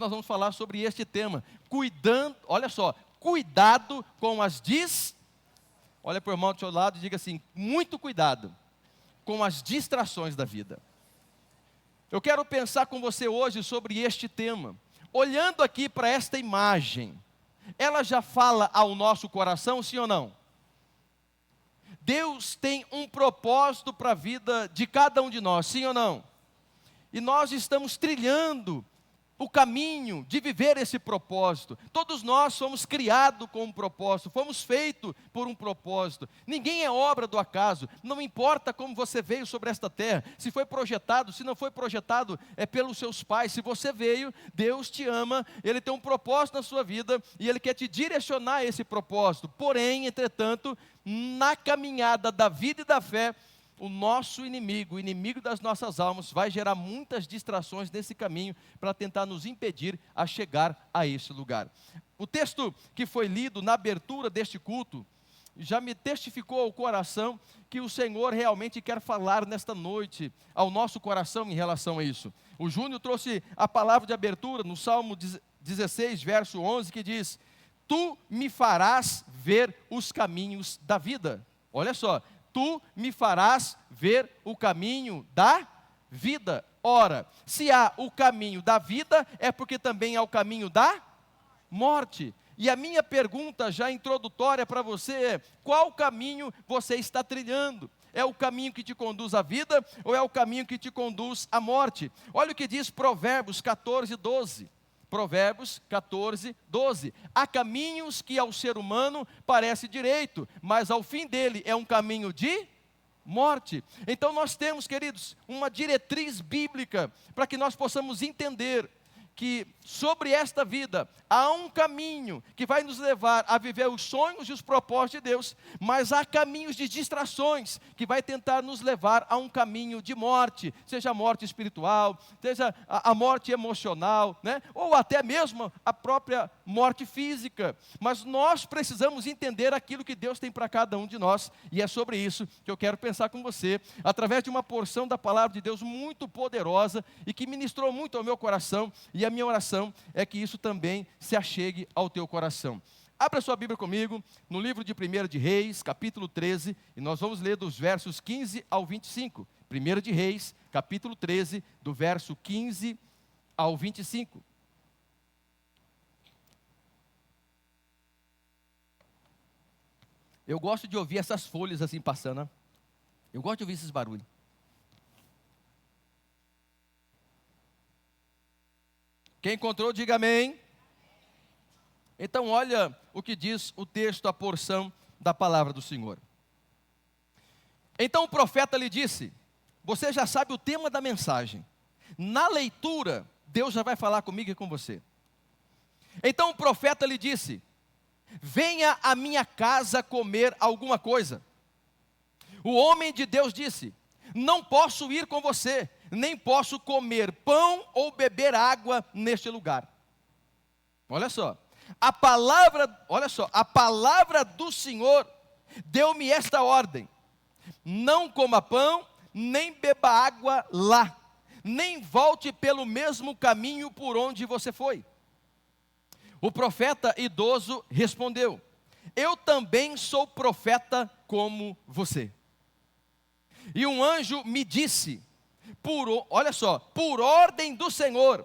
Nós vamos falar sobre este tema, cuidando, olha só, cuidado com olha para o irmão do seu lado e diga assim, muito cuidado com as distrações da vida. Eu quero pensar com você hoje sobre este tema, olhando aqui para esta imagem, ela já fala ao nosso coração, sim ou não? Deus tem um propósito para a vida de cada um de nós, sim ou não? E nós estamos trilhando o caminho de viver esse propósito. Todos nós somos criados com um propósito, fomos feitos por um propósito. Ninguém é obra do acaso, não importa como você veio sobre esta terra, se foi projetado, se não foi projetado, é pelos seus pais. Se você veio, Deus te ama, Ele tem um propósito na sua vida e Ele quer te direcionar a esse propósito. Porém, entretanto, na caminhada da vida e da fé, o nosso inimigo, o inimigo das nossas almas, vai gerar muitas distrações nesse caminho para tentar nos impedir a chegar a esse lugar. O texto que foi lido na abertura deste culto já me testificou ao coração que o Senhor realmente quer falar nesta noite ao nosso coração em relação a isso. O Júnior trouxe a palavra de abertura no Salmo 16, verso 11, que diz: Tu me farás ver os caminhos da vida. Olha só. Tu me farás ver o caminho da vida. Ora, se há o caminho da vida, é porque também há o caminho da morte. E a minha pergunta já introdutória para você é: qual caminho você está trilhando? É o caminho que te conduz à vida ou é o caminho que te conduz à morte? Olha o que diz Provérbios 14, 12. Provérbios 14, 12. Há caminhos que ao ser humano parece direito, mas ao fim dele é um caminho de morte. Então nós temos, queridos, uma diretriz bíblica para que nós possamos entender que sobre esta vida há um caminho que vai nos levar a viver os sonhos e os propósitos de Deus, mas há caminhos de distrações que vai tentar nos levar a um caminho de morte, seja a morte espiritual, seja a morte emocional, né? Ou até mesmo a própria morte física. Mas nós precisamos entender aquilo que Deus tem para cada um de nós, e é sobre isso que eu quero pensar com você, através de uma porção da palavra de Deus muito poderosa e que ministrou muito ao meu coração, e a minha oração é que isso também se achegue ao teu coração. Abra sua Bíblia comigo, no livro de 1 de Reis, capítulo 13, e nós vamos ler dos versos 15 ao 25. 1 de Reis, capítulo 13, do verso 15 ao 25. Eu gosto de ouvir essas folhas assim passando, né? Eu gosto de ouvir esses barulhos. Quem encontrou, diga amém. Então olha o que diz o texto, a porção da palavra do Senhor. Então o profeta lhe disse: você já sabe o tema da mensagem. Na leitura, Deus já vai falar comigo e com você. Então o profeta lhe disse: venha à minha casa comer alguma coisa. O homem de Deus disse: não posso ir com você, nem posso comer pão ou beber água neste lugar. Olha só, a palavra do Senhor deu-me esta ordem: não coma pão, nem beba água lá, nem volte pelo mesmo caminho por onde você foi. O profeta idoso respondeu: eu também sou profeta como você. E um anjo me disse, olha só, por ordem do Senhor,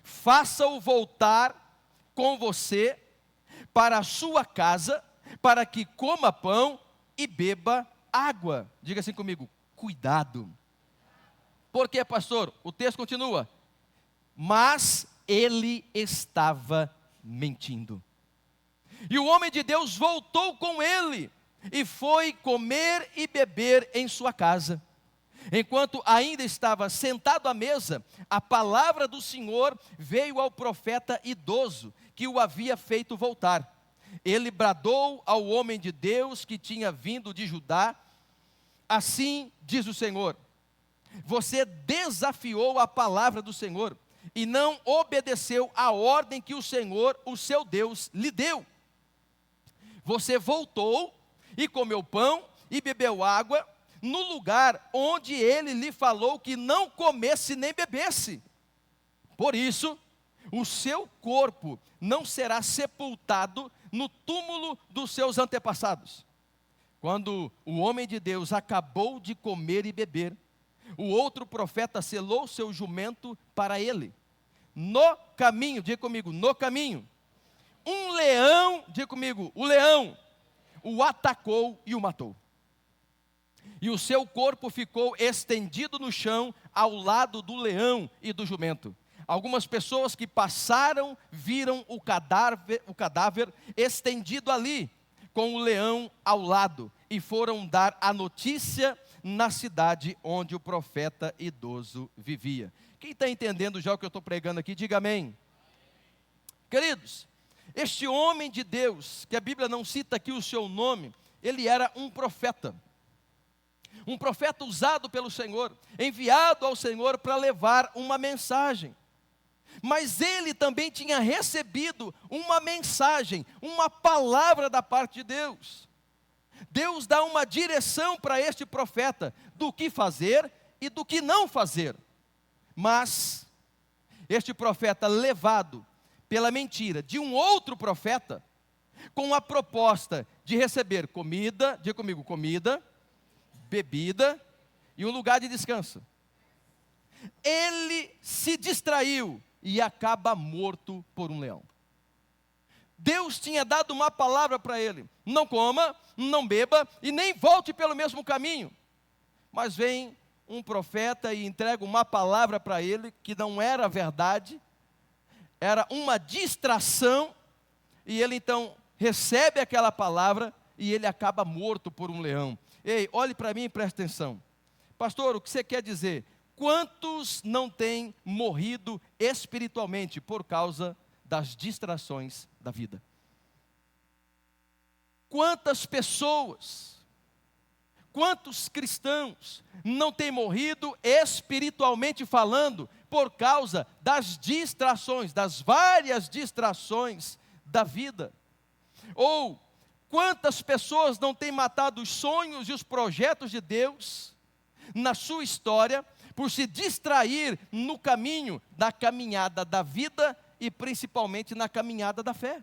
faça-o voltar com você para a sua casa, para que coma pão e beba água. Diga assim comigo: cuidado. Por quê, pastor? O texto continua: mas ele estava mentindo. E o homem de Deus voltou com ele e foi comer e beber em sua casa. Enquanto ainda estava sentado à mesa, a palavra do Senhor veio ao profeta idoso, que o havia feito voltar. Ele bradou ao homem de Deus que tinha vindo de Judá: assim diz o Senhor, você desafiou a palavra do Senhor e não obedeceu à ordem que o Senhor, o seu Deus, lhe deu. Você voltou e comeu pão e bebeu água no lugar onde ele lhe falou que não comesse nem bebesse. Por isso, o seu corpo não será sepultado no túmulo dos seus antepassados. Quando o homem de Deus acabou de comer e beber, o outro profeta selou seu jumento para ele. No caminho, diga comigo, no caminho, um leão, diga comigo, o leão, o atacou e o matou. E o seu corpo ficou estendido no chão ao lado do leão e do jumento. Algumas pessoas que passaram viram o cadáver estendido ali, com o leão ao lado, e foram dar a notícia na cidade onde o profeta idoso vivia. Quem está entendendo já o que eu estou pregando aqui, diga amém. Queridos, este homem de Deus, que a Bíblia não cita aqui o seu nome, ele era um profeta usado pelo Senhor, enviado ao Senhor para levar uma mensagem. Mas ele também tinha recebido uma mensagem, uma palavra da parte de Deus. Deus dá uma direção para este profeta do que fazer e do que não fazer. Mas este profeta, levado pela mentira de um outro profeta, com a proposta de receber comida, diga comigo, comida, bebida e um lugar de descanso, ele se distraiu e acaba morto por um leão. Deus tinha dado uma palavra para ele: não coma, não beba e nem volte pelo mesmo caminho. Mas vem um profeta e entrega uma palavra para ele que não era verdade, era uma distração, e ele então recebe aquela palavra e ele acaba morto por um leão. Ei, olhe para mim e preste atenção. Pastor, o que você quer dizer? Quantos não têm morrido espiritualmente por causa das distrações da vida? Quantas pessoas, quantos cristãos não têm morrido espiritualmente falando por causa das distrações, das várias distrações da vida? Ou quantas pessoas não têm matado os sonhos e os projetos de Deus na sua história por se distrair no caminho da caminhada da vida e principalmente na caminhada da fé?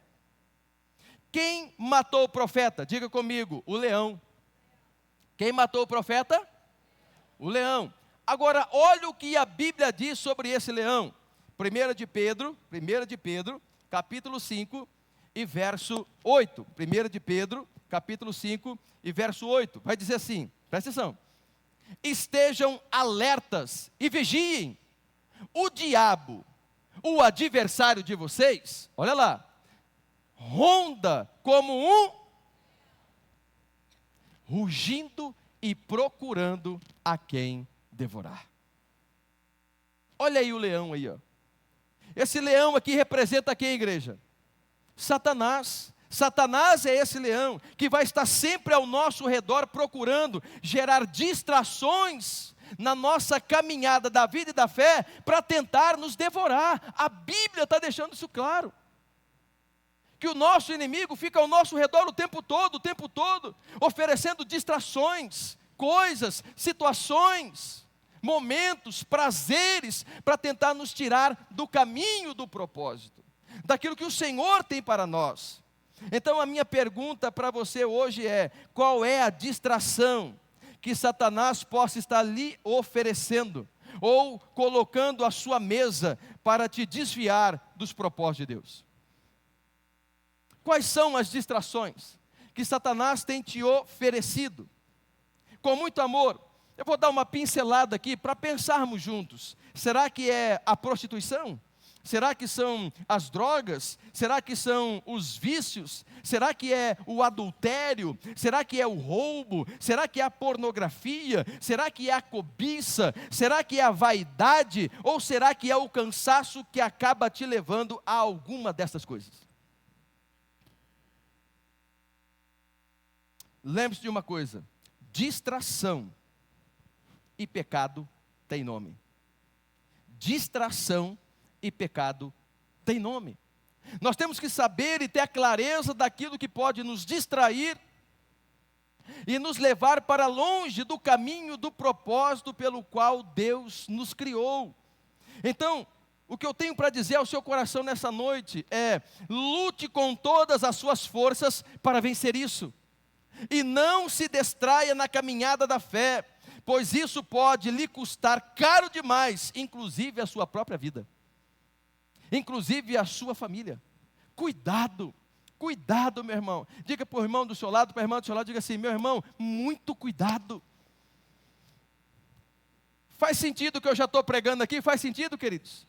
Quem matou o profeta? Diga comigo, o leão. Quem matou o profeta? O leão. Agora, olha o que a Bíblia diz sobre esse leão. 1 de Pedro, capítulo 5 e verso 8. 1 de Pedro, capítulo 5 e verso 8. Vai dizer assim, presta atenção: estejam alertas e vigiem. O diabo, o adversário de vocês, olha lá, ronda como um rugindo e procurando a quem devorar. Olha aí o leão aí, ó. Esse leão aqui representa quem, igreja? Satanás. Satanás é esse leão que vai estar sempre ao nosso redor procurando gerar distrações na nossa caminhada da vida e da fé para tentar nos devorar. A Bíblia está deixando isso claro, que o nosso inimigo fica ao nosso redor o tempo todo, oferecendo distrações, coisas, situações, momentos, prazeres, para tentar nos tirar do caminho do propósito, daquilo que o Senhor tem para nós. Então a minha pergunta para você hoje é: qual é a distração que Satanás possa estar lhe oferecendo, ou colocando à sua mesa para te desviar dos propósitos de Deus? Quais são as distrações que Satanás tem te oferecido? Com muito amor, eu vou dar uma pincelada aqui para pensarmos juntos. Será que é a prostituição? Será que são as drogas? Será que são os vícios? Será que é o adultério? Será que é o roubo? Será que é a pornografia? Será que é a cobiça? Será que é a vaidade? Ou será que é o cansaço que acaba te levando a alguma dessas coisas? Lembre-se de uma coisa: distração e pecado tem nome. Distração e pecado tem nome. Nós temos que saber e ter a clareza daquilo que pode nos distrair e nos levar para longe do caminho do propósito pelo qual Deus nos criou. Então, o que eu tenho para dizer ao seu coração nessa noite é: lute com todas as suas forças para vencer isso. E não se distraia na caminhada da fé, pois isso pode lhe custar caro demais, inclusive a sua própria vida, inclusive a sua família. Cuidado, cuidado, meu irmão. Diga para o irmão do seu lado, para a irmã do seu lado, diga assim: meu irmão, muito cuidado. Faz sentido o que eu já estou pregando aqui? Faz sentido, queridos?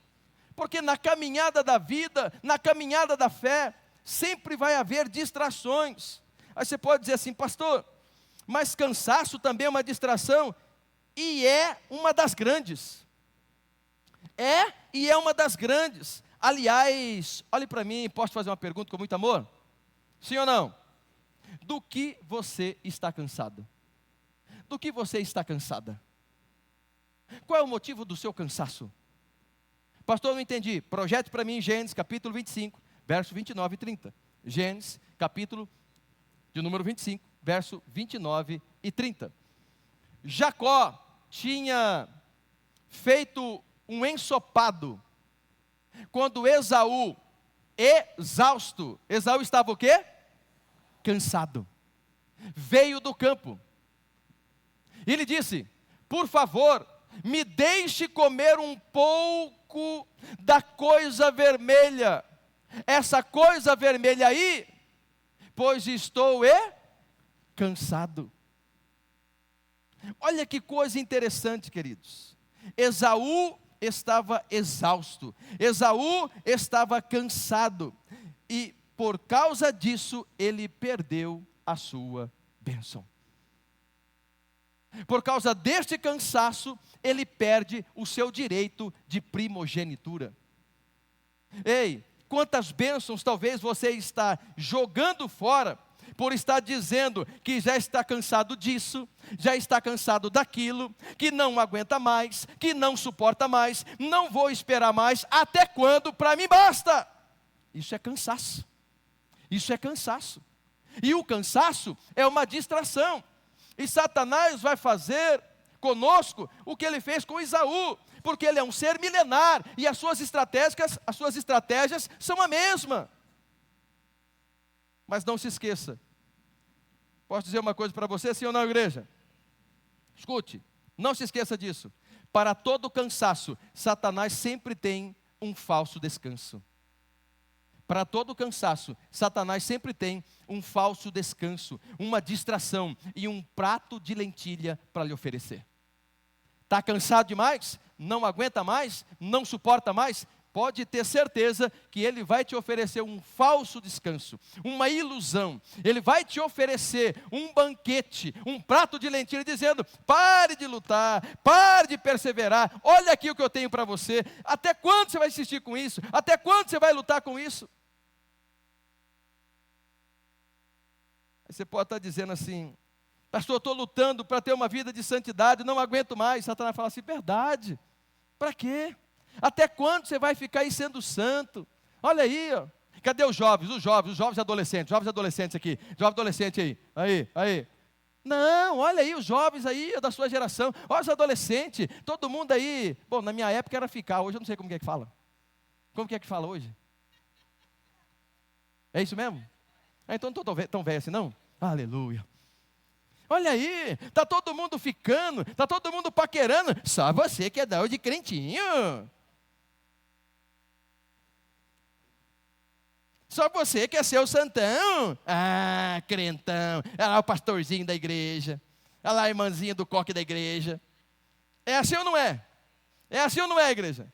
Porque na caminhada da vida, na caminhada da fé, sempre vai haver distrações. Aí você pode dizer assim: pastor, mas cansaço também é uma distração? E é uma das grandes. E é uma das grandes. Aliás, olhe para mim, posso fazer uma pergunta com muito amor? Sim ou não? Do que você está cansado? Do que você está cansada? Qual é o motivo do seu cansaço? Pastor, eu não entendi. Projete para mim Gênesis capítulo 25, verso 29 e 30. Gênesis capítulo de número 25, verso 29 e 30. Jacó tinha feito um ensopado quando Esaú, exausto, Esaú estava o quê? Cansado. Veio do campo. E ele disse: por favor, me deixe comer um pouco da coisa vermelha. Essa coisa vermelha aí, pois estou cansado. Olha que coisa interessante, queridos. Esaú estava exausto. Esaú estava cansado. E por causa disso, ele perdeu a sua bênção. Por causa deste cansaço, ele perde o seu direito de primogenitura. Ei, quantas bênçãos talvez você está jogando fora, por estar dizendo que já está cansado disso, já está cansado daquilo, que não aguenta mais, que não suporta mais, não vou esperar mais, até quando para mim basta. Isso é cansaço. Isso é cansaço. E o cansaço é uma distração. E Satanás vai fazer conosco o que ele fez com Esaú, porque ele é um ser milenar e as suas estratégias são a mesma. Mas não se esqueça. Posso dizer uma coisa para você, sim ou não, igreja? Escute, não se esqueça disso. Para todo cansaço, Satanás sempre tem um falso descanso. Para todo cansaço, Satanás sempre tem um falso descanso, uma distração e um prato de lentilha para lhe oferecer. Está cansado demais? Não aguenta mais? Não suporta mais? Pode ter certeza que ele vai te oferecer um falso descanso, uma ilusão. Ele vai te oferecer um banquete, um prato de lentilha, dizendo: pare de lutar, pare de perseverar, olha aqui o que eu tenho para você. Até quando você vai insistir com isso? Até quando você vai lutar com isso? Aí você pode estar dizendo assim: pastor, eu estou lutando para ter uma vida de santidade, não aguento mais. Satanás fala assim: verdade, para quê? Até quando você vai ficar aí sendo santo? Olha aí, ó. Cadê os jovens adolescentes aqui, jovem adolescente aí. Não, olha aí os jovens aí da sua geração, olha os adolescentes, todo mundo aí. Bom, na minha época era ficar, hoje eu não sei como que é que fala. Como que é que fala hoje? É isso mesmo? Então não estou tão velho assim não? Aleluia. Olha aí, está todo mundo ficando, está todo mundo paquerando, só você que é da de crentinho. Só você quer ser o santão? Ah, crentão. Olha lá o pastorzinho da igreja. Olha lá a irmãzinha do coque da igreja. É assim ou não é? É assim ou não é, igreja?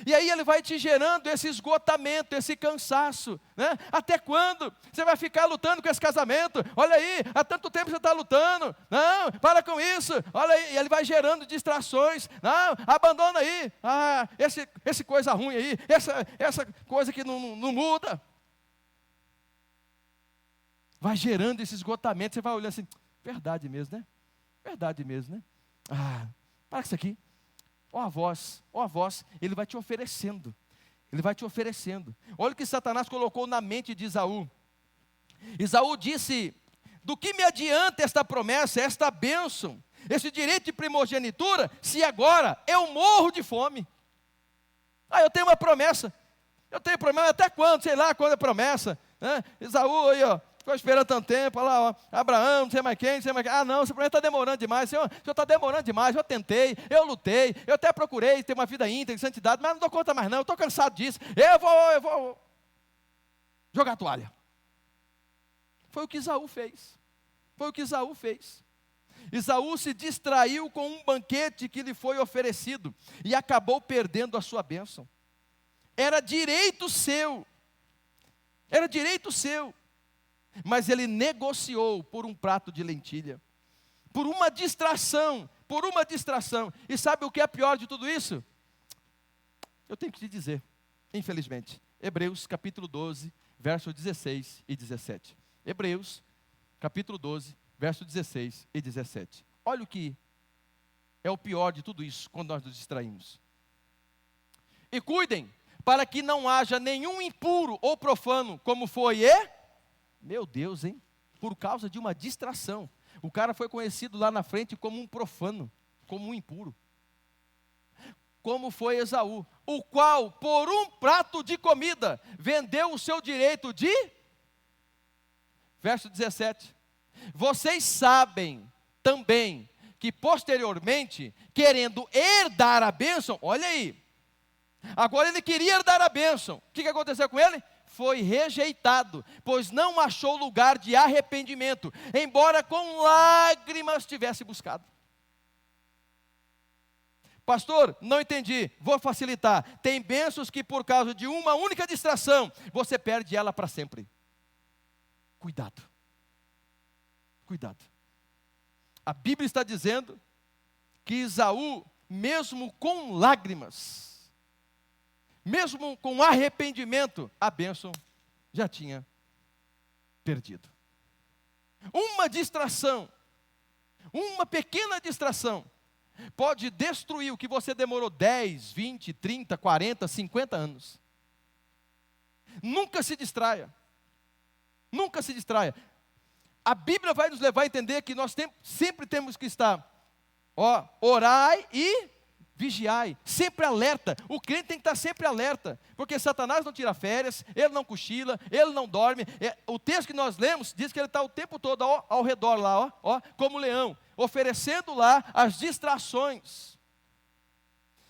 E aí ele vai te gerando esse esgotamento, esse cansaço, né? Até quando você vai ficar lutando com esse casamento? Olha aí, há tanto tempo você está lutando. Não, para com isso. Olha aí, e ele vai gerando distrações. Não, abandona aí. Ah, esse coisa ruim aí, essa coisa que não muda. Vai gerando esse esgotamento. Você vai olhando assim: verdade mesmo, né? Verdade mesmo, né? Ah, para com isso aqui. Ó a voz, ele vai te oferecendo. Ele vai te oferecendo. Olha o que Satanás colocou na mente de Esaú. Esaú disse: do que me adianta esta promessa, esta bênção, esse direito de primogenitura, se agora eu morro de fome? Ah, eu tenho uma promessa. Eu tenho promessa até quando? Sei lá quando é promessa. Né? Esaú aí, ó. Ficou esperando tanto tempo, olha lá, ó, Abraão, não sei mais quem, não sei mais quem. Ah, não, esse problema está demorando demais. Senhor está demorando demais. Eu tentei, eu lutei, eu até procurei ter uma vida íntegra, de santidade, mas não dou conta mais não, eu estou cansado disso. Eu vou jogar a toalha. Foi o que Esaú fez. Foi o que Esaú fez. Esaú se distraiu com um banquete que lhe foi oferecido e acabou perdendo a sua bênção. Era direito seu. Era direito seu. Mas ele negociou por um prato de lentilha, por uma distração, E sabe o que é pior de tudo isso? Eu tenho que te dizer, infelizmente. Hebreus capítulo 12, versos 16 e 17. Hebreus capítulo 12, versos 16 e 17. Olha o que é o pior de tudo isso, quando nós nos distraímos. E cuidem, para que não haja nenhum impuro ou profano, como foi Meu Deus, hein? Por causa de uma distração. O cara foi conhecido lá na frente como um profano, como um impuro. Como foi Esaú, o qual, por um prato de comida, vendeu o seu direito de... Verso 17. Vocês sabem também que posteriormente, querendo herdar a bênção, olha aí. Agora ele queria herdar a bênção. O que aconteceu com ele? Foi rejeitado, pois não achou lugar de arrependimento, embora com lágrimas tivesse buscado. Pastor, não entendi, vou facilitar. Tem bênçãos que por causa de uma única distração, você perde ela para sempre. Cuidado. Cuidado. A Bíblia está dizendo que Esaú, mesmo com lágrimas, mesmo com arrependimento, a bênção já tinha perdido. Uma distração, uma pequena distração, pode destruir o que você demorou 10, 20, 30, 40, 50 anos. Nunca se distraia. Nunca se distraia. A Bíblia vai nos levar a entender que nós sempre temos que estar, orai e vigiai, sempre alerta. O crente tem que estar sempre alerta, porque Satanás não tira férias, ele não cochila, ele não dorme. O texto que nós lemos diz que ele está o tempo todo ao redor lá, como leão, oferecendo lá as distrações.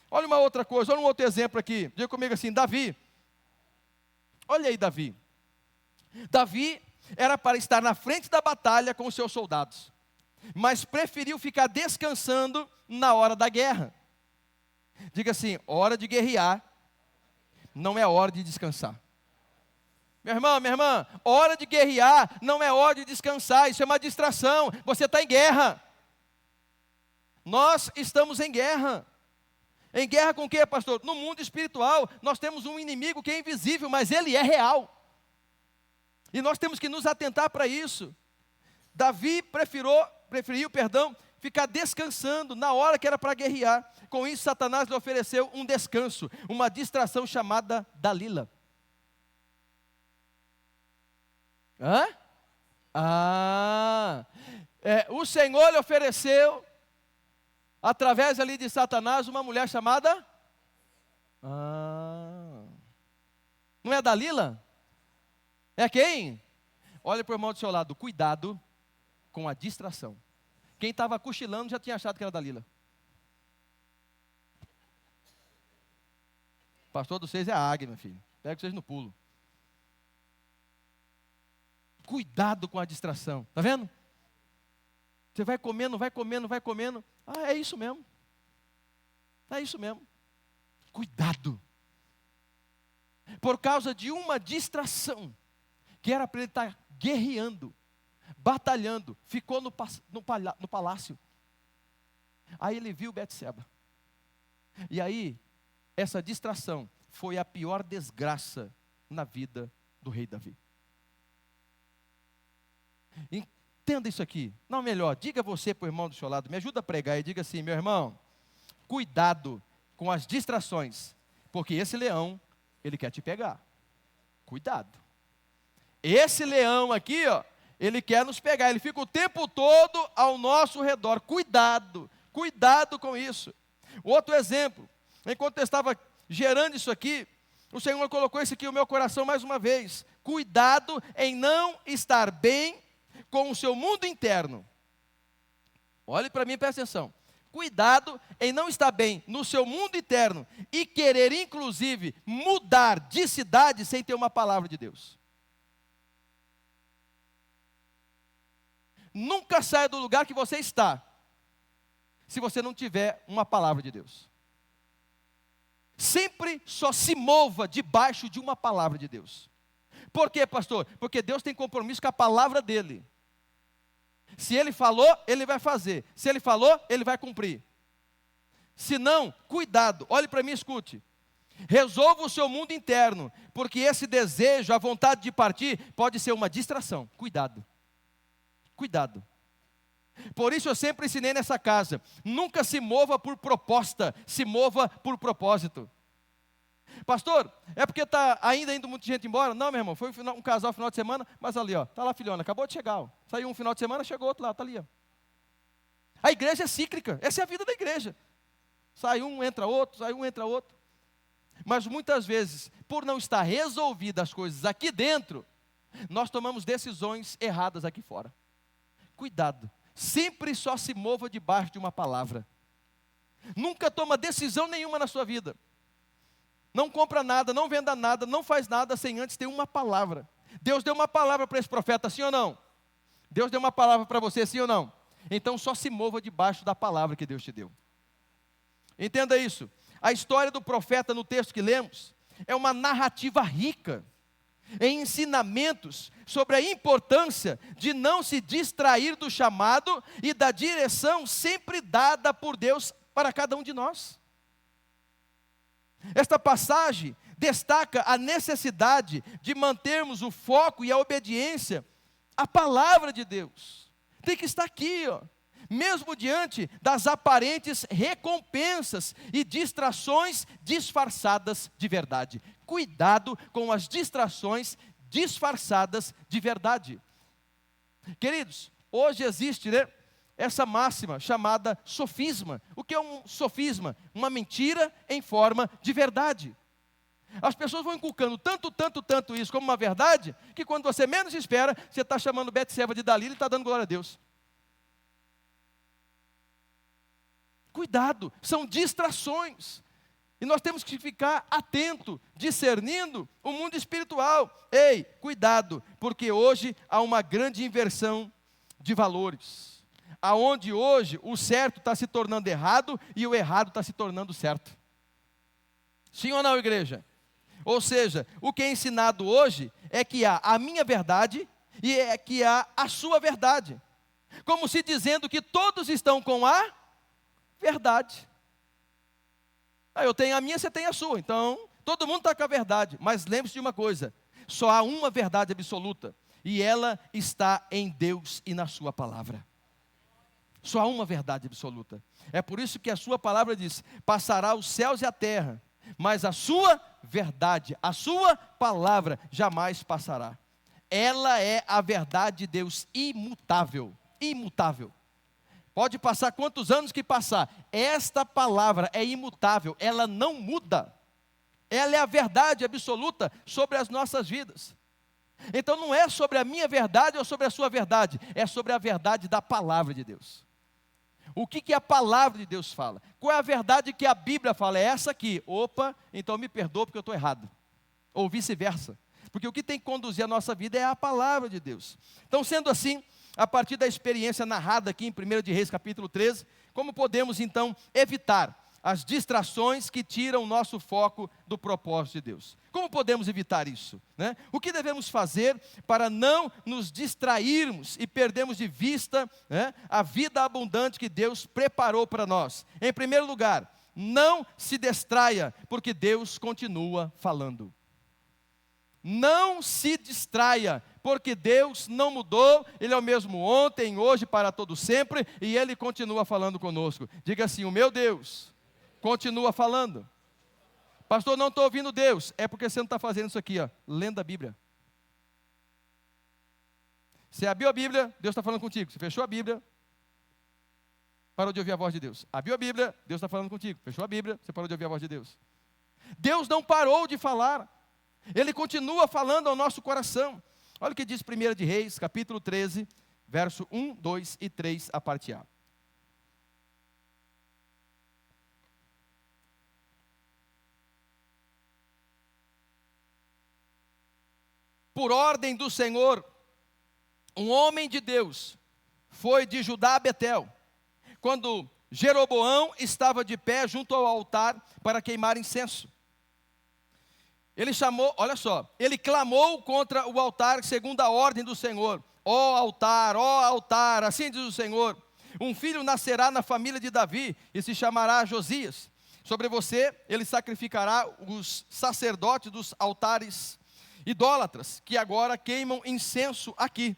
Olha uma outra coisa, olha um outro exemplo aqui. Diga comigo assim, Davi. Olha aí Davi. Davi era para estar na frente da batalha com os seus soldados, mas preferiu ficar descansando na hora da guerra. Diga assim, hora de guerrear não é hora de descansar. Meu irmão, minha irmã, hora de guerrear não é hora de descansar, isso é uma distração, você está em guerra. Nós estamos em guerra. Em guerra com o que, pastor? No mundo espiritual, nós temos um inimigo que é invisível, mas ele é real. E nós temos que nos atentar para isso. Davi preferiu, ficar descansando na hora que era para guerrear. Com isso, Satanás lhe ofereceu um descanso, uma distração chamada Dalila. O Senhor lhe ofereceu, através ali de Satanás, uma mulher chamada... Não é Dalila? É quem? Olha para o irmão do seu lado, cuidado com a distração. Quem estava cochilando já tinha achado que era Dalila. Pastor dos seis é a águia, meu filho. Pega vocês no pulo. Cuidado com a distração. Está vendo? Você vai comendo, vai comendo, vai comendo. É isso mesmo. É isso mesmo. Cuidado. Por causa de uma distração, que era para ele estar guerreando, batalhando, ficou no palácio. Aí ele viu Betseba. E aí, essa distração foi a pior desgraça na vida do rei Davi. Entenda isso aqui. Não, melhor, diga você para o irmão do seu lado, me ajuda a pregar e diga assim, meu irmão, cuidado com as distrações, porque esse leão, ele quer te pegar. Cuidado. Esse leão aqui, ele quer nos pegar, ele fica o tempo todo ao nosso redor. Cuidado, cuidado com isso. Outro exemplo, enquanto eu estava gerando isso aqui, o Senhor colocou isso aqui no meu coração mais uma vez. Cuidado em não estar bem com o seu mundo interno. Olhe para mim e preste atenção. Cuidado em não estar bem no seu mundo interno e querer, inclusive, mudar de cidade sem ter uma palavra de Deus. Nunca saia do lugar que você está, se você não tiver uma palavra de Deus. Sempre só se mova debaixo de uma palavra de Deus. Por quê, pastor? Porque Deus tem compromisso com a palavra dele. Se ele falou, ele vai fazer. Se ele falou, ele vai cumprir. Se não, cuidado, olhe para mim e escute. Resolva o seu mundo interno, porque esse desejo, a vontade de partir, pode ser uma distração. Cuidado. Cuidado. Por isso eu sempre ensinei nessa casa, nunca se mova por proposta, se mova por propósito. Pastor, é porque está ainda indo muita gente embora? Não, meu irmão, foi um casal no final de semana, mas ali, ó, está lá a filhona, acabou de chegar. Ó. Saiu um final de semana, chegou outro lá, está ali. Ó. A igreja é cíclica, essa é a vida da igreja. Sai um, entra outro, sai um, entra outro. Mas muitas vezes, por não estar resolvidas as coisas aqui dentro, nós tomamos decisões erradas aqui fora. Cuidado, sempre só se mova debaixo de uma palavra. Nunca toma decisão nenhuma na sua vida. Não compra nada, não venda nada, não faz nada sem antes ter uma palavra. Deus deu uma palavra para esse profeta, sim ou não? Deus deu uma palavra para você, sim ou não? Então só se mova debaixo da palavra que Deus te deu. Entenda isso. A história do profeta no texto que lemos é uma narrativa rica em ensinamentos sobre a importância de não se distrair do chamado e da direção sempre dada por Deus para cada um de nós. Esta passagem destaca a necessidade de mantermos o foco e a obediência à palavra de Deus. Tem que estar aqui, ó. Mesmo diante das aparentes recompensas e distrações disfarçadas de verdade. Cuidado com as distrações disfarçadas de verdade. Queridos, hoje existe, essa máxima chamada sofisma. O que é um sofisma? Uma mentira em forma de verdade. As pessoas vão inculcando tanto isso como uma verdade, que quando você menos espera, você está chamando Betseba de Dalila e está dando glória a Deus. Cuidado, são distrações. E nós temos que ficar atento, discernindo o mundo espiritual. Ei, cuidado, porque hoje há uma grande inversão de valores. Aonde hoje o certo está se tornando errado e o errado está se tornando certo. Sim ou não, igreja? Ou seja, o que é ensinado hoje é que há a minha verdade e é que há a sua verdade. Como se dizendo que todos estão com a verdade. Eu tenho a minha, você tem a sua. Então, todo mundo está com a verdade. Mas lembre-se de uma coisa: só há uma verdade absoluta. E ela está em Deus e na sua palavra. Só há uma verdade absoluta. É por isso que a sua palavra diz: passará os céus e a terra, mas a sua verdade, a sua palavra jamais passará. Ela é a verdade de Deus imutável. Imutável. Pode passar quantos anos que passar, esta palavra é imutável, ela não muda. Ela é a verdade absoluta sobre as nossas vidas. Então não é sobre a minha verdade ou sobre a sua verdade, é sobre a verdade da palavra de Deus. O que a palavra de Deus fala? Qual é a verdade que a Bíblia fala? É essa aqui. Opa, então me perdoa porque eu estou errado. Ou vice-versa. Porque o que tem que conduzir a nossa vida é a palavra de Deus. Então, sendo assim, a partir da experiência narrada aqui em 1 de Reis capítulo 13, como podemos então evitar as distrações que tiram o nosso foco do propósito de Deus? Como podemos evitar isso? O que devemos fazer para não nos distrairmos e perdermos de vista a vida abundante que Deus preparou para nós? Em primeiro lugar, não se distraia, porque Deus continua falando. Não se distraia, porque Deus não mudou, Ele é o mesmo ontem, hoje, para todo sempre, e Ele continua falando conosco. Diga assim: o meu Deus continua falando. Pastor, não estou ouvindo Deus. É porque você não está fazendo isso aqui, ó, lendo a Bíblia. Você abriu a Bíblia, Deus está falando contigo. Você fechou a Bíblia, parou de ouvir a voz de Deus. Abriu a Bíblia, Deus está falando contigo. Fechou a Bíblia, você parou de ouvir a voz de Deus. Deus não parou de falar. Ele continua falando ao nosso coração. Olha o que diz 1 de Reis, capítulo 13, verso 1, 2 e 3, a parte A. Por ordem do Senhor, um homem de Deus foi de Judá a Betel, quando Jeroboão estava de pé junto ao altar para queimar incenso. Ele chamou, olha só, ele clamou contra o altar segundo a ordem do Senhor. Ó altar, assim diz o Senhor, um filho nascerá na família de Davi e se chamará Josias. Sobre você ele sacrificará os sacerdotes dos altares idólatras, que agora queimam incenso aqui.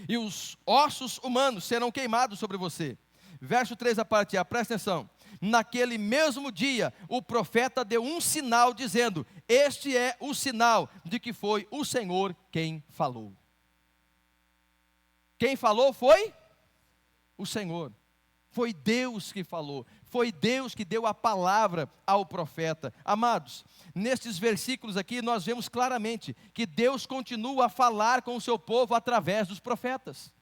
E os ossos humanos serão queimados sobre você. Verso 3, a parte A, presta atenção. Naquele mesmo dia, o profeta deu um sinal, dizendo: este é o sinal de que foi o Senhor quem falou. Quem falou foi o Senhor. Foi Deus que falou. Foi Deus que deu a palavra ao profeta. Amados, nestes versículos aqui nós vemos claramente que Deus continua a falar com o seu povo através dos profetas.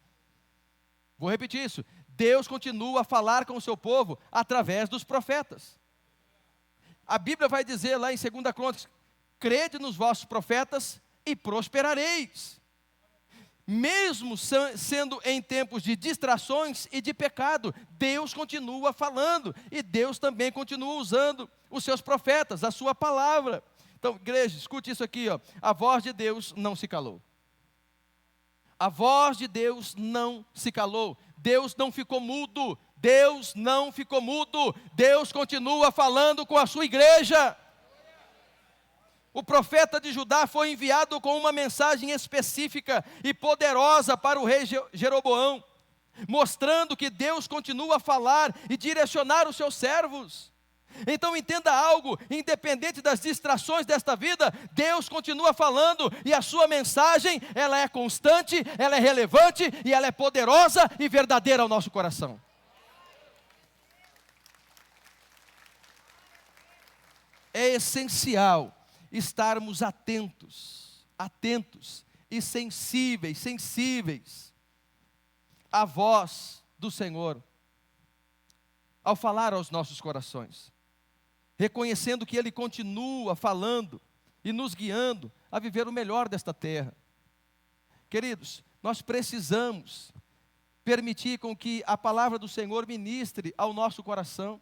Vou repetir isso. Deus continua a falar com o seu povo através dos profetas. A Bíblia vai dizer lá em 2 Crônicas: crede nos vossos profetas e prosperareis. Mesmo sendo em tempos de distrações e de pecado, Deus continua falando, e Deus também continua usando os seus profetas, a sua palavra. Então, igreja, escute isso aqui, ó. A voz de Deus não se calou. A voz de Deus não se calou. Deus não ficou mudo. Deus não ficou mudo. Deus continua falando com a sua igreja. O profeta de Judá foi enviado com uma mensagem específica e poderosa para o rei Jeroboão, mostrando que Deus continua a falar e direcionar os seus servos. Então entenda algo: independente das distrações desta vida, Deus continua falando, e a sua mensagem, ela é constante, ela é relevante, e ela é poderosa e verdadeira ao nosso coração. É essencial estarmos atentos e sensíveis à voz do Senhor, ao falar aos nossos corações, reconhecendo que Ele continua falando e nos guiando a viver o melhor desta terra. Queridos, nós precisamos permitir com que a palavra do Senhor ministre ao nosso coração,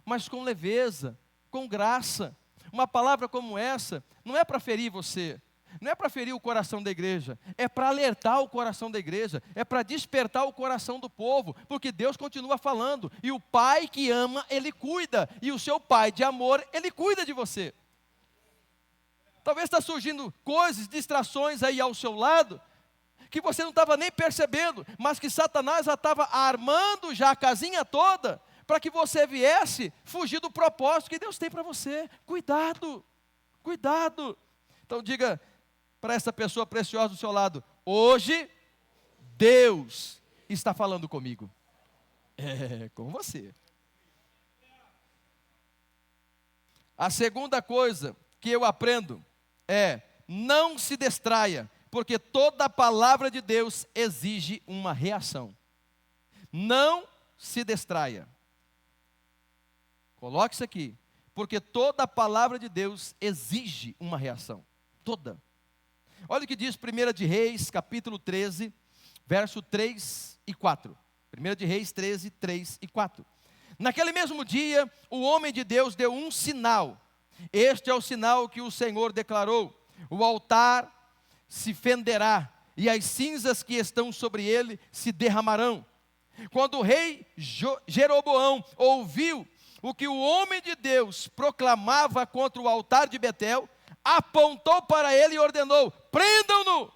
mas com leveza, com graça. Uma palavra como essa não é para ferir você, não é para ferir o coração da igreja, é para alertar o coração da igreja, é para despertar o coração do povo, porque Deus continua falando, e o Pai que ama, Ele cuida, e o seu Pai de amor, Ele cuida de você. Talvez está surgindo coisas, distrações aí ao seu lado, que você não estava nem percebendo, mas que Satanás já estava armando já a casinha toda, para que você viesse fugir do propósito que Deus tem para você. Cuidado, cuidado. Então diga para essa pessoa preciosa do seu lado: hoje Deus está falando comigo. É com você. A segunda coisa que eu aprendo é: não se distraia, porque toda palavra de Deus exige uma reação. Não se distraia. Coloque isso aqui, porque toda a palavra de Deus exige uma reação, toda. Olha o que diz 1 de Reis, capítulo 13, verso 3 e 4. 1 de Reis 13, 3 e 4. Naquele mesmo dia, o homem de Deus deu um sinal. Este é o sinal que o Senhor declarou: o altar se fenderá, e as cinzas que estão sobre ele se derramarão. Quando o rei Jeroboão ouviu o que o homem de Deus proclamava contra o altar de Betel, apontou para ele e ordenou: prendam-no.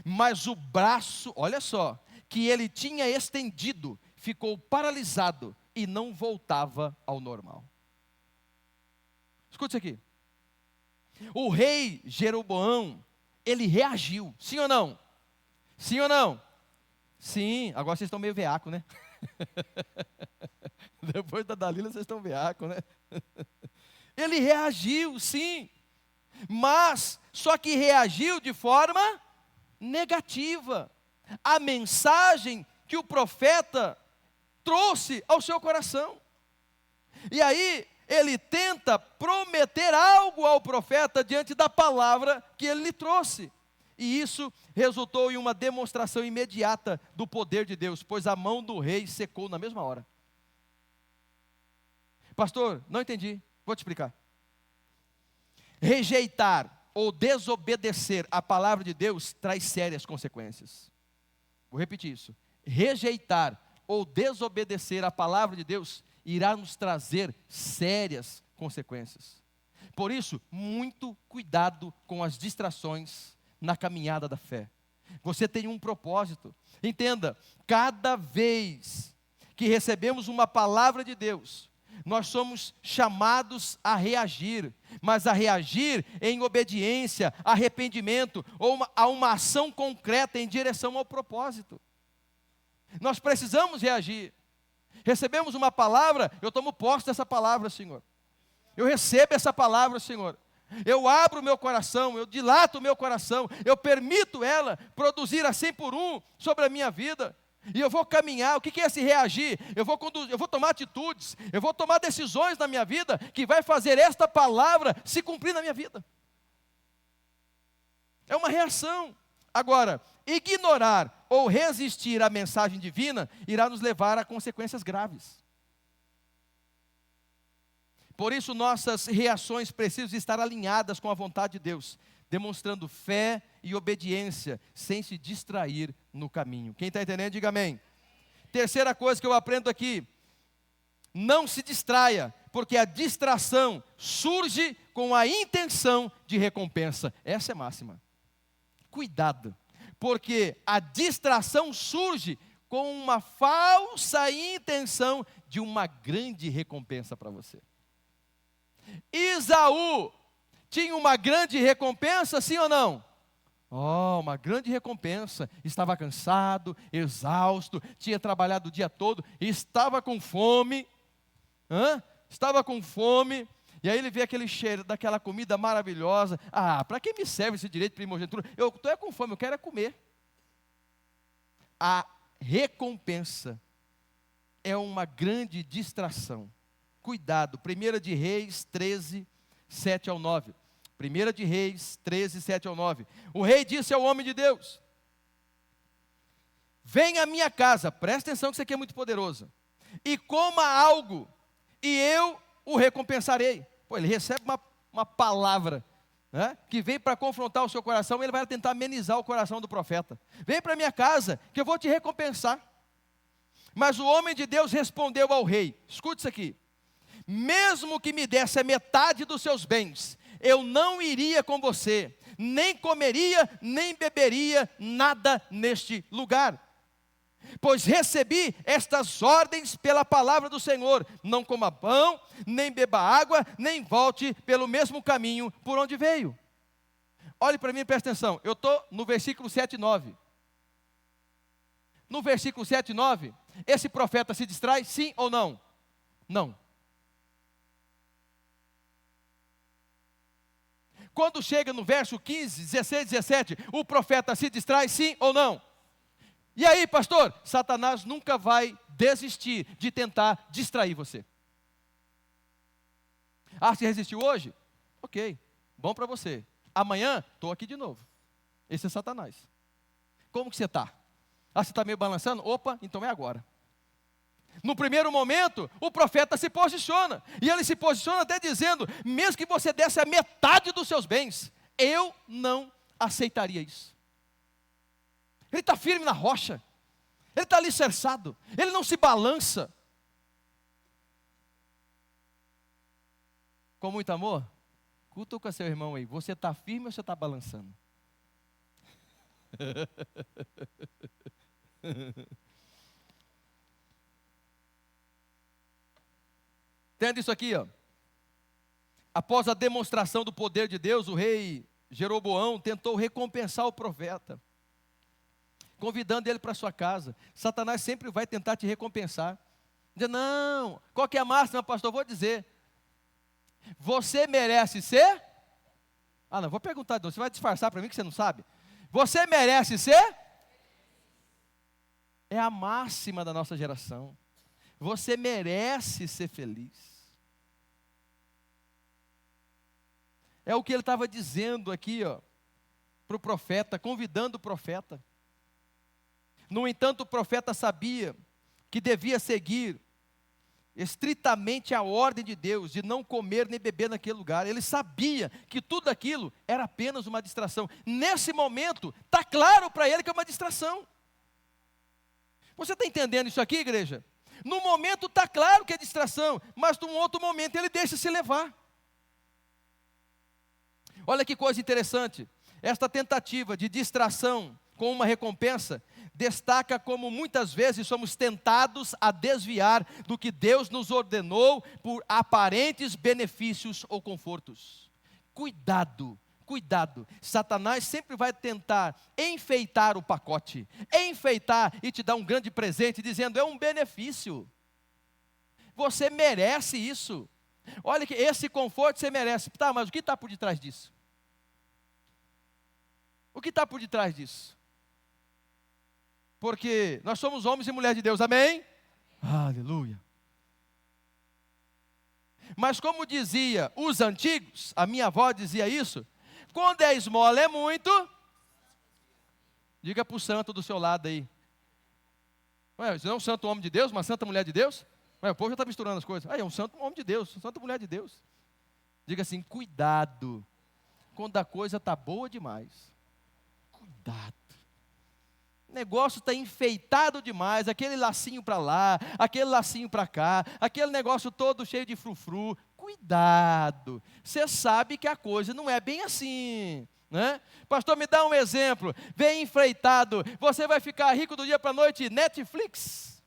Mas o braço, olha só, que ele tinha estendido, ficou paralisado e não voltava ao normal. Escute isso aqui. O rei Jeroboão, ele reagiu, sim ou não? Sim ou não? Sim, agora vocês estão meio veaco, né? Depois da Dalila vocês estão veaco, né? Ele reagiu, sim, mas só que reagiu de forma negativa. A mensagem que o profeta trouxe ao seu coração. E aí ele tenta prometer algo ao profeta diante da palavra que ele lhe trouxe. E isso resultou em uma demonstração imediata do poder de Deus, pois a mão do rei secou na mesma hora. Pastor, não entendi, vou te explicar. Rejeitar ou desobedecer a palavra de Deus traz sérias consequências. Vou repetir isso. Rejeitar ou desobedecer a palavra de Deus irá nos trazer sérias consequências. Por isso, muito cuidado com as distrações na caminhada da fé. Você tem um propósito. Entenda, cada vez que recebemos uma palavra de Deus, nós somos chamados a reagir, mas a reagir em obediência, arrependimento, ou a uma ação concreta em direção ao propósito. Nós precisamos reagir. Recebemos uma palavra, eu tomo posse dessa palavra, Senhor. Eu recebo essa palavra, Senhor. Eu abro o meu coração, eu dilato o meu coração, eu permito ela produzir a 100 por 1 sobre a minha vida. E eu vou caminhar. O que é esse reagir? Eu vou tomar atitudes, eu vou tomar decisões na minha vida que vai fazer esta palavra se cumprir na minha vida. É uma reação. Agora, ignorar ou resistir à mensagem divina irá nos levar a consequências graves. Por isso, nossas reações precisam estar alinhadas com a vontade de Deus, demonstrando fé e obediência, sem se distrair no caminho. Quem está entendendo, diga amém. Terceira coisa que eu aprendo aqui: não se distraia, porque a distração surge com a intenção de recompensa. Essa é máxima. Cuidado, porque a distração surge com uma falsa intenção de uma grande recompensa para você. Esaú tinha uma grande recompensa, sim ou não? Oh, uma grande recompensa. Estava cansado, exausto, tinha trabalhado o dia todo, estava com fome. Estava com fome. E aí ele vê aquele cheiro daquela comida maravilhosa. Ah, para que me serve esse direito de primogenitura? Eu estou com fome, eu quero é comer. A recompensa é uma grande distração. Cuidado, 1 de Reis 13, 7 ao 9. 1 de Reis 13, 7 ao 9. O rei disse ao homem de Deus: venha à minha casa, presta atenção que isso aqui é muito poderoso, e coma algo, e eu o recompensarei. Pô, ele recebe uma palavra, né, que vem para confrontar o seu coração, e ele vai tentar amenizar o coração do profeta. Vem para minha casa, que eu vou te recompensar. Mas o homem de Deus respondeu ao rei, escute isso aqui: mesmo que me desse a metade dos seus bens, eu não iria com você, nem comeria, nem beberia nada neste lugar. Pois recebi estas ordens pela palavra do Senhor: não coma pão, nem beba água, nem volte pelo mesmo caminho por onde veio. Olhe para mim e preste atenção, eu estou no versículo 7 e 9. No versículo 7 e 9, esse profeta se distrai, sim ou não? Não. Quando chega no verso 15, 16, 17, o profeta se distrai, sim ou não? E aí, pastor, Satanás nunca vai desistir de tentar distrair você. Ah, você resistiu hoje? Ok, bom para você. Amanhã, estou aqui de novo. Esse é Satanás. Como que você está? Ah, você está meio balançando? Opa, então é agora. No primeiro momento, o profeta se posiciona, e ele se posiciona até dizendo: mesmo que você desse a metade dos seus bens, eu não aceitaria isso. Ele está firme na rocha, ele está alicerçado, ele não se balança. Com muito amor, cutuca seu irmão aí: você está firme ou você está balançando? Entende isso aqui, ó. Após a demonstração do poder de Deus, o rei Jeroboão tentou recompensar o profeta, convidando ele para sua casa. Satanás sempre vai tentar te recompensar. Dizer: não, qual que é a máxima, pastor? Vou dizer: Você merece ser? Ah, não, vou perguntar de novo. Você vai disfarçar para mim que você não sabe? Você merece ser? É a máxima da nossa geração. Você merece ser feliz. É o que ele estava dizendo aqui, para o profeta, convidando o profeta. No entanto, o profeta sabia que devia seguir estritamente a ordem de Deus, de não comer nem beber naquele lugar. Ele sabia que tudo aquilo era apenas uma distração. Nesse momento, está claro para ele que é uma distração. Você está entendendo isso aqui, igreja? No momento está claro que é distração, mas num outro momento ele deixa se levar. Olha que coisa interessante, esta tentativa de distração com uma recompensa, destaca como muitas vezes somos tentados a desviar do que Deus nos ordenou por aparentes benefícios ou confortos. Cuidado, cuidado, Satanás sempre vai tentar enfeitar o pacote, enfeitar e te dar um grande presente, dizendo, é um benefício, você merece isso. Olha que esse conforto você merece. Tá, mas o que está por detrás disso? O que está por detrás disso? Porque nós somos homens e mulheres de Deus, amém? Aleluia. Mas como dizia os antigos, a minha avó dizia isso, quando é esmola é muito, diga para o santo do seu lado aí. Ué, você não é um santo homem de Deus, uma santa mulher de Deus? Ué, o povo já está misturando as coisas. É um santo homem de Deus, uma santa mulher de Deus. Diga assim, cuidado, quando a coisa está boa demais. Cuidado. O negócio está enfeitado demais, aquele lacinho para lá, aquele lacinho para cá, aquele negócio todo cheio de frufru. Cuidado, você sabe que a coisa não é bem assim, né? Pastor, me dá um exemplo, vem enfeitado, você vai ficar rico do dia para a noite, Netflix?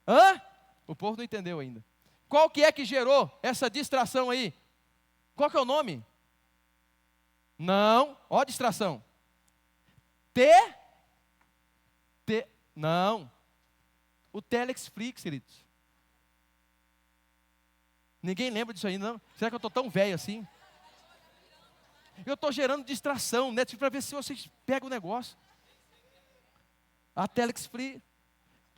Hã? O povo não entendeu ainda. Qual que é que gerou essa distração aí? Qual que é o nome? Não, ó a distração. Não. O Telexflix, queridos. Ninguém lembra disso aí, não? Será que eu estou tão velho assim? Eu estou gerando distração, Netflix, para ver se vocês pegam o negócio. A Telexflix.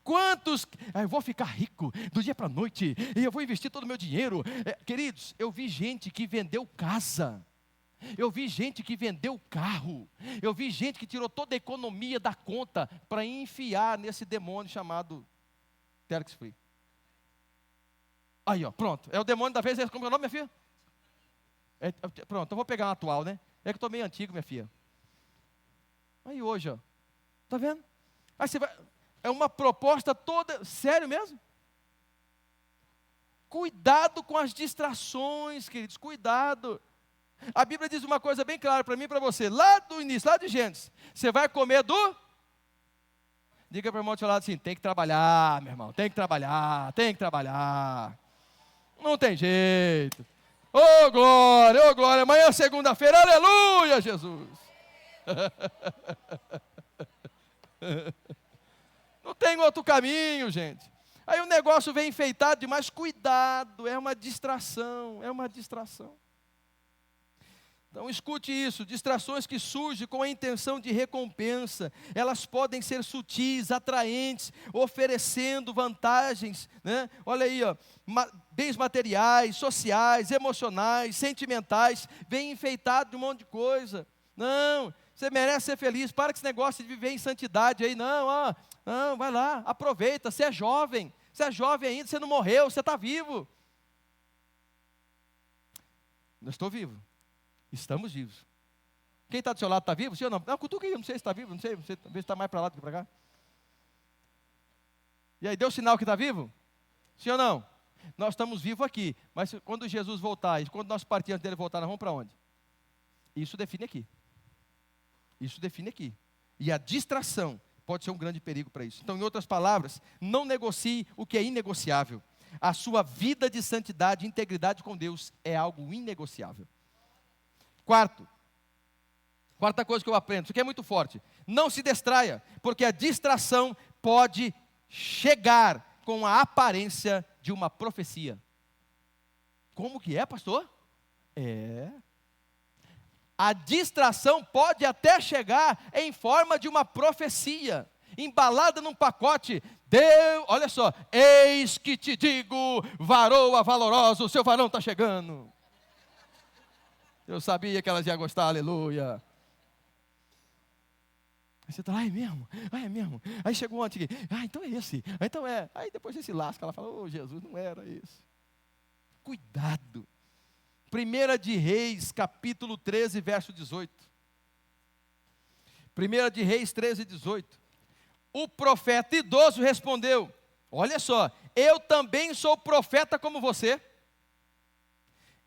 Quantos? Eu vou ficar rico do dia para a noite, e eu vou investir todo o meu dinheiro. Queridos, eu vi gente que vendeu casa. Eu vi gente que vendeu carro. Eu vi gente que tirou toda a economia da conta para enfiar nesse demônio chamado Telexflix. Aí, ó, pronto. É o demônio da vez. Como é o nome, minha filha? Pronto, eu vou pegar um atual, né? É que eu estou meio antigo, minha filha. Aí hoje, ó. Tá vendo? Aí você vai. É uma proposta toda. Sério mesmo? Cuidado com as distrações, queridos. Cuidado. A Bíblia diz uma coisa bem clara para mim e para você. Lá do início, lá de Gênesis. Você vai comer do... Diga para o irmão do seu lado assim, tem que trabalhar, meu irmão. Tem que trabalhar, tem que trabalhar. Não tem jeito. Ô glória, amanhã é segunda-feira, aleluia, Jesus. Não tem outro caminho, gente. Aí o negócio vem enfeitado demais, cuidado, é uma distração, é uma distração. Então escute isso, distrações que surgem com a intenção de recompensa, elas podem ser sutis, atraentes, oferecendo vantagens, né? Olha aí, ó, bens materiais, sociais, emocionais, sentimentais, vem enfeitado de um monte de coisa. Não, você merece ser feliz, para com esse negócio de viver em santidade aí, não, não, vai lá, aproveita, você é jovem ainda, você não morreu, você está vivo. Eu estou vivo. Estamos vivos. Quem está do seu lado está vivo? Sim ou não? Não, cutuca aí, não sei se está vivo, não sei, talvez está mais para lá do que para cá. E aí, deu sinal que está vivo? Sim ou não? Nós estamos vivos aqui, mas quando Jesus voltar, e quando nós partirmos dele voltar, nós vamos para onde? Isso define aqui. Isso define aqui. E a distração pode ser um grande perigo para isso. Então, em outras palavras, não negocie o que é inegociável. A sua vida de santidade e integridade com Deus é algo inegociável. Quarta coisa que eu aprendo, isso aqui é muito forte. Não se distraia, porque a distração pode chegar com a aparência de uma profecia. Como que é, pastor? É. A distração pode até chegar em forma de uma profecia, embalada num pacote. Deus, olha só, eis que te digo, varoa valorosa, o seu varão está chegando. Eu sabia que elas iam gostar, aleluia. Aí você está lá, é mesmo? Ah, é mesmo? Aí chegou ontem, então é esse, então é. Aí depois você se lasca, ela fala, Jesus, não era esse. Cuidado. 1 de Reis, capítulo 13, verso 18. 1 de Reis 13, 18. O profeta idoso respondeu, olha só, eu também sou profeta como você.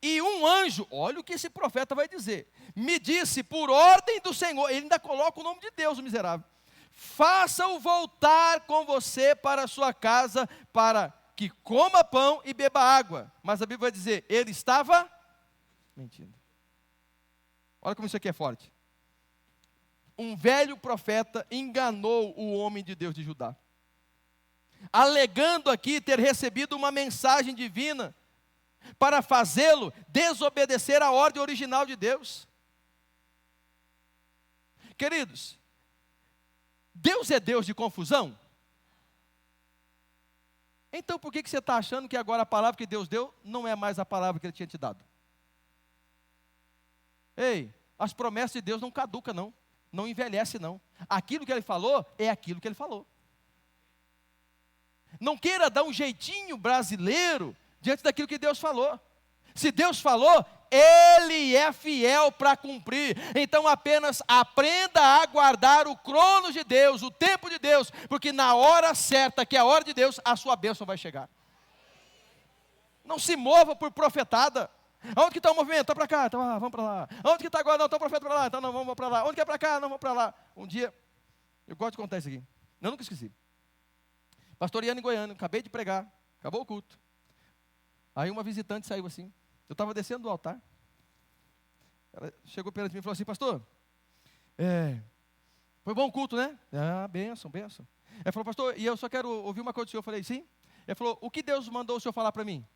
E um anjo, olha o que esse profeta vai dizer, me disse por ordem do Senhor, ele ainda coloca o nome de Deus, o miserável, faça-o voltar com você para a sua casa, para que coma pão e beba água. Mas a Bíblia vai dizer, ele estava mentindo. Olha como isso aqui é forte. Um velho profeta enganou o homem de Deus de Judá, alegando aqui ter recebido uma mensagem divina, para fazê-lo desobedecer a ordem original de Deus. Queridos, Deus é Deus de confusão? Então por que você está achando que agora a palavra que Deus deu não é mais a palavra que Ele tinha te dado? Ei, as promessas de Deus não caducam não, não envelhece não. Aquilo que Ele falou, é aquilo que Ele falou. Não queira dar um jeitinho brasileiro diante daquilo que Deus falou. Se Deus falou, Ele é fiel para cumprir. Então apenas aprenda a aguardar o cronos de Deus, o tempo de Deus, porque na hora certa, que é a hora de Deus, a sua bênção vai chegar. Não se mova por profetada. Onde que está o movimento? Está para cá, então vamos para lá. Onde que está agora? Não, está o profeta para lá, então não, vamos para lá. Onde que é para cá? Não, vamos para lá. Um dia, eu gosto de contar isso aqui, eu nunca esqueci. Pastoreando em Goiânia, acabei de pregar, acabou o culto. Aí uma visitante saiu assim, eu estava descendo do altar, ela chegou perto de mim e falou assim, pastor, foi bom o culto, né? Ah, bênção, bênção. Ela falou, pastor, e eu só quero ouvir uma coisa do senhor. Eu falei, sim. Ela falou, o que Deus mandou o senhor falar para mim?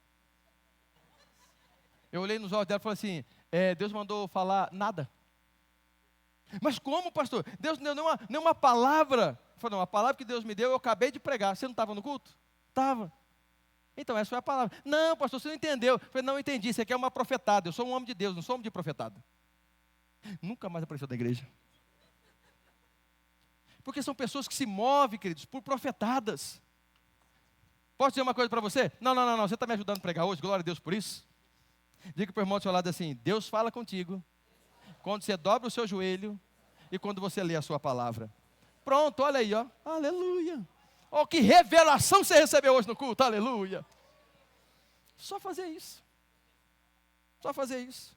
Eu olhei nos olhos dela e falei assim, Deus mandou falar nada. Mas como, pastor? Deus não deu nenhuma palavra. Eu falei, não, a palavra que Deus me deu, eu acabei de pregar. Você não estava no culto? Estava. Então, essa foi a palavra. Não, pastor, você não entendeu. Eu falei, não, eu entendi, isso aqui é uma profetada. Eu sou um homem de Deus, não sou um homem de profetada. Nunca mais apareceu da igreja. Porque são pessoas que se movem, queridos, por profetadas. Posso dizer uma coisa para você? Não, você está me ajudando a pregar hoje, glória a Deus por isso. Diga para o irmão do seu lado assim, Deus fala contigo, quando você dobra o seu joelho e quando você lê a sua palavra. Pronto, olha aí, ó, aleluia. Oh, que revelação você recebeu hoje no culto, aleluia. Só fazer isso. Só fazer isso.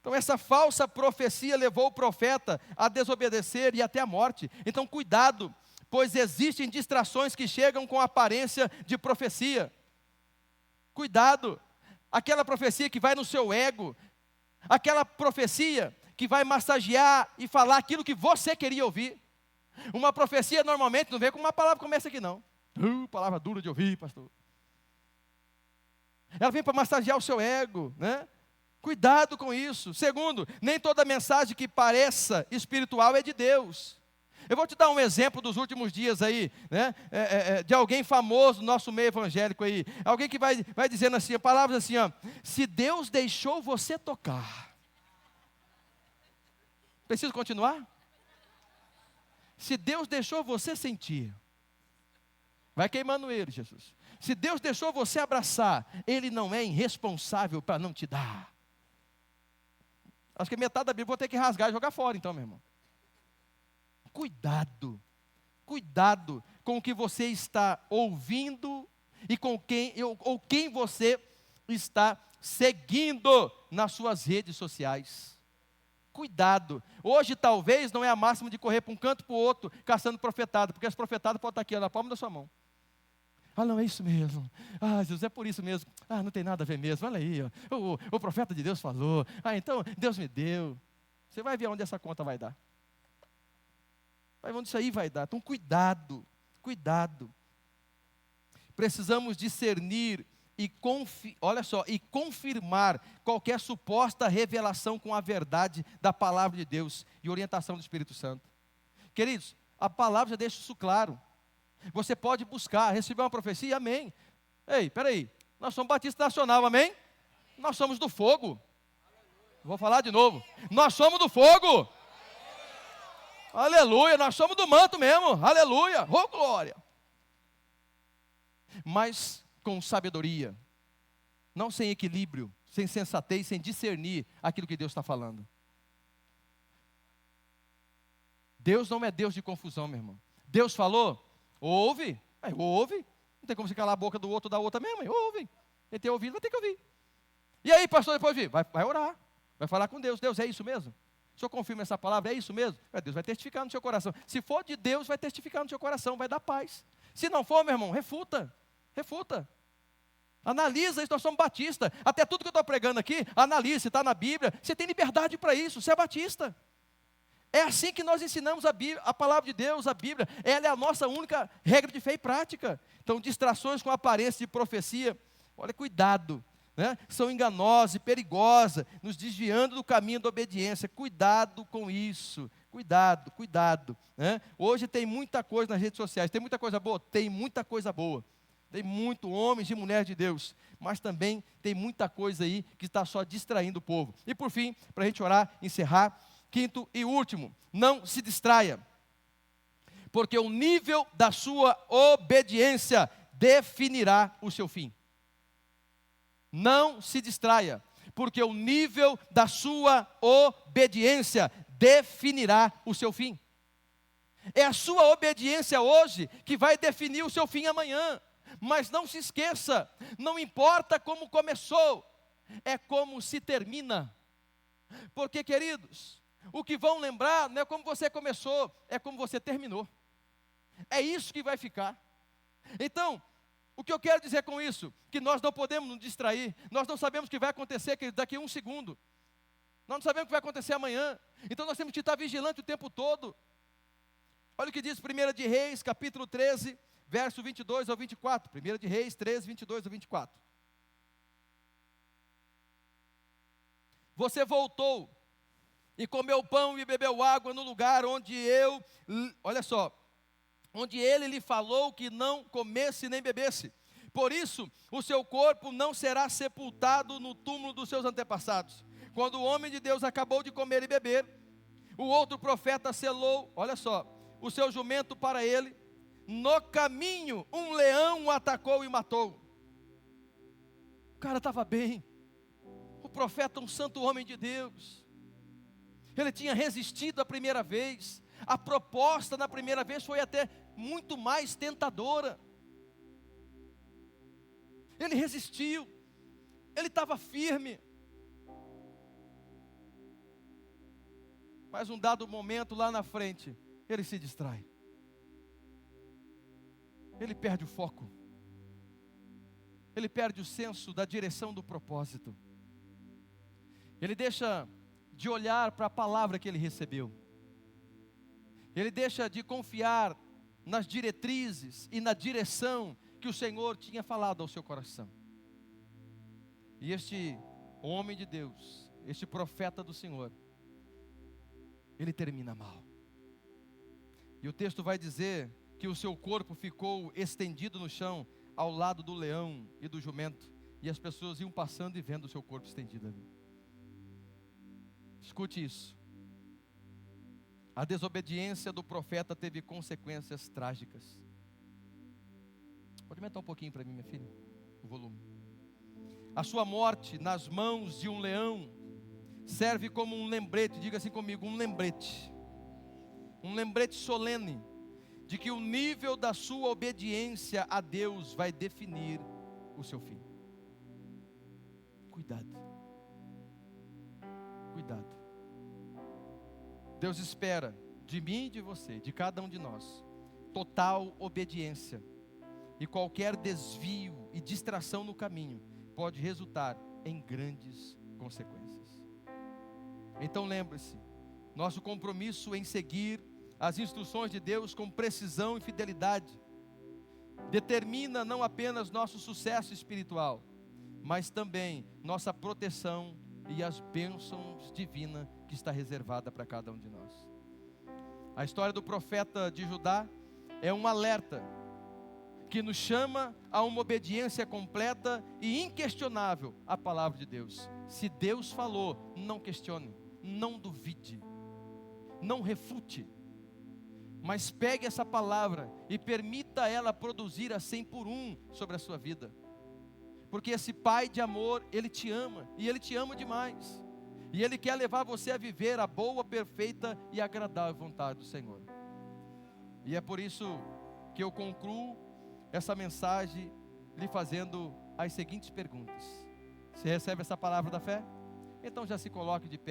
Então essa falsa profecia levou o profeta a desobedecer e até a morte. Então cuidado, pois existem distrações que chegam com aparência de profecia. Cuidado, aquela profecia que vai no seu ego, aquela profecia que vai massagear e falar aquilo que você queria ouvir. Uma profecia normalmente não vem com uma palavra como essa aqui não. Palavra dura de ouvir, pastor. Ela vem para massagear o seu ego, né? Cuidado com isso. Segundo, nem toda mensagem que pareça espiritual é de Deus. Eu vou te dar um exemplo dos últimos dias aí, né? De alguém famoso no nosso meio evangélico aí. Alguém que vai dizendo assim, palavras assim, ó. Se Deus deixou você tocar. Preciso continuar? Se Deus deixou você sentir. Vai queimando ele, Jesus. Se Deus deixou você abraçar, Ele não é irresponsável para não te dar. Acho que metade da Bíblia vou ter que rasgar e jogar fora então, meu irmão. Cuidado, cuidado com o que você está ouvindo e com quem você está seguindo nas suas redes sociais. Cuidado, hoje talvez não é a máxima de correr para um canto para o outro, caçando profetada, porque as profetadas podem estar aqui na palma da sua mão. Ah, não, é isso mesmo. Ah, Jesus, é por isso mesmo. Ah, não tem nada a ver mesmo, olha aí, ó. O profeta de Deus falou. Ah, então Deus me deu. Você vai ver onde essa conta vai dar. Vai ver onde isso aí vai dar. Então cuidado, cuidado. Precisamos discernir olha só, e confirmar qualquer suposta revelação com a verdade da palavra de Deus e orientação do Espírito Santo. Queridos, a palavra já deixa isso claro. Você pode buscar, receber uma profecia, amém. Ei, peraí, nós somos Batista Nacional, amém? Nós somos do fogo. Vou falar de novo. Nós somos do fogo. Aleluia, nós somos do manto mesmo. Aleluia, oh glória. Mas com sabedoria, não sem equilíbrio, sem sensatez, sem discernir aquilo que Deus está falando. Deus não é Deus de confusão, meu irmão. Deus falou, ouve, ouve. Não tem como você calar a boca do outro da outra mesmo, ouve. Ele tem ouvido, vai ter que ouvir. E aí, pastor, depois de vai orar, vai falar com Deus. Deus, é isso mesmo? O senhor confirma essa palavra, é isso mesmo? Deus vai testificar no seu coração. Se for de Deus, vai testificar no seu coração, vai dar paz. Se não for, meu irmão, refuta. Analisa isso, nós somos batistas. Até tudo que eu estou pregando aqui, analisa, se está na Bíblia. Você tem liberdade para isso, você é batista. É assim que nós ensinamos a palavra de Deus, a Bíblia. Ela é a nossa única regra de fé e prática. Então, distrações com aparência de profecia, olha, cuidado, né? São enganosas e perigosas, nos desviando do caminho da obediência. Cuidado com isso, cuidado, né? Hoje tem muita coisa nas redes sociais. Tem muita coisa boa? Tem muita coisa boa. Tem muito homens e mulheres de Deus, mas também tem muita coisa aí que está só distraindo o povo. E por fim, para a gente orar, encerrar, quinto e último, não se distraia, porque o nível da sua obediência definirá o seu fim. Não se distraia, porque o nível da sua obediência definirá o seu fim. É a sua obediência hoje que vai definir o seu fim amanhã. Mas não se esqueça, não importa como começou, é como se termina. Porque, queridos, o que vão lembrar não é como você começou, é como você terminou. É isso que vai ficar. Então, o que eu quero dizer com isso? Que nós não podemos nos distrair, nós não sabemos o que vai acontecer daqui a um segundo. Nós não sabemos o que vai acontecer amanhã. Então nós temos que estar vigilante o tempo todo. Olha o que diz 1 de Reis, capítulo 13, verso 22 ao 24. 1 de Reis 13, 22 ao 24. Você voltou e comeu pão e bebeu água no lugar onde onde ele lhe falou que não comesse nem bebesse. Por isso, o seu corpo não será sepultado no túmulo dos seus antepassados. Quando o homem de Deus acabou de comer e beber, o outro profeta selou, o seu jumento para ele. No caminho, um leão o atacou e matou. O cara estava bem. O profeta, um santo homem de Deus. Ele tinha resistido a primeira vez. A proposta na primeira vez foi até muito mais tentadora. Ele resistiu. Ele estava firme. Mas um dado momento lá na frente, ele se distrai. Ele perde o foco. Ele perde o senso da direção do propósito. Ele deixa de olhar para a palavra que ele recebeu. Ele deixa de confiar nas diretrizes e na direção que o Senhor tinha falado ao seu coração. E este homem de Deus, este profeta do Senhor, ele termina mal. E o texto vai dizer que o seu corpo ficou estendido no chão, ao lado do leão e do jumento, e as pessoas iam passando e vendo o seu corpo estendido ali. Escute isso. A desobediência do profeta teve consequências trágicas. Pode aumentar um pouquinho para mim, minha filha, o volume. A sua morte nas mãos de um leão serve como um lembrete, diga assim comigo, um lembrete solene, de que o nível da sua obediência a Deus vai definir o seu fim. Cuidado. Deus espera de mim e de você, de cada um de nós, total obediência. E qualquer desvio e distração no caminho pode resultar em grandes consequências. Então lembre-se, nosso compromisso em seguir as instruções de Deus com precisão e fidelidade determina não apenas nosso sucesso espiritual, mas também nossa proteção e as bênçãos divinas que está reservada para cada um de nós. A história do profeta de Judá é um alerta que nos chama a uma obediência completa e inquestionável à palavra de Deus. Se Deus falou, não questione, não duvide, não refute, mas pegue essa palavra e permita ela produzir a 100 por 1 sobre a sua vida. Porque esse Pai de amor, Ele te ama, e Ele te ama demais. E Ele quer levar você a viver a boa, perfeita e agradável vontade do Senhor. E é por isso que eu concluo essa mensagem lhe fazendo as seguintes perguntas. Você recebe essa palavra da fé? Então já se coloque de pé.